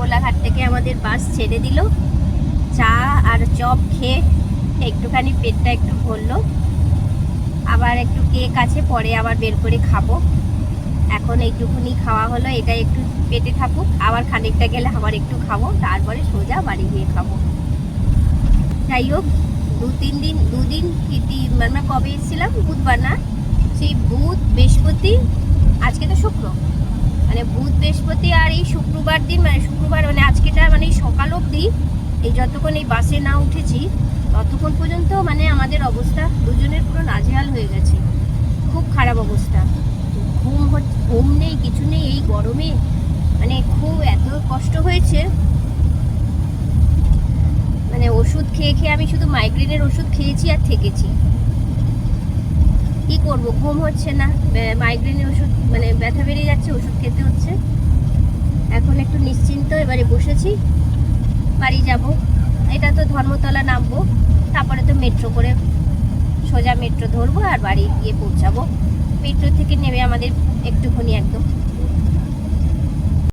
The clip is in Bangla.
কোলাঘাট থেকে আমাদের বাস ছেড়ে দিল। চা আর চপ খেয়ে একটুখানি পেটটা একটু ভরলো। আবার একটু কেক আছে, পরে আবার বের করে খাবো। এখন এইটুকুনি খাওয়া হলো, এটা একটু পেটে থাকুক, আবার খানিকটা গেলে আবার একটু খাবো, তারপরে সোজা বাড়ি গিয়ে খাবো। যাই হোক, দুদিন মানে কবে এসেছিলাম? বুধবার না? সেই বুধ বৃহস্পতি, আজকে তো শুক্র, মানে বুধ বৃহস্পতি আর এই শুক্রবার দিন, মানে শুক্রবার মানে আজকেটা মানে সকাল অবধি এই যতক্ষণ এই বাসে না উঠেছি ততক্ষণ পর্যন্ত মানে আমাদের অবস্থা দুজনের পুরো নাজেহাল হয়ে গেছে। খুব খারাপ অবস্থা, ঘুম নেই, কিছু নেই এই গরমে, মানে খুব এত কষ্ট হয়েছে। মানে ওষুধ খেয়ে খেয়ে আমি শুধু মাইগ্রেনের ওষুধ খেয়েছি আর থেকেছি। কি করব, ঘুম হচ্ছে না, মাইগ্রেনের ওষুধ মানে ব্যথা বেড়ে যাচ্ছে, ওষুধ খেতে হচ্ছে। এখন একটু নিশ্চিন্ত, এবারে বসেছি, বাড়ি যাব। এটা তো ধর্মতলা নামবো, তারপরে তো মেট্রো করে সোজা মেট্রো ধরবো আর বাড়ি গিয়ে পৌঁছাবো। মেট্রো থেকে নেমে আমাদের একটুখানি একদম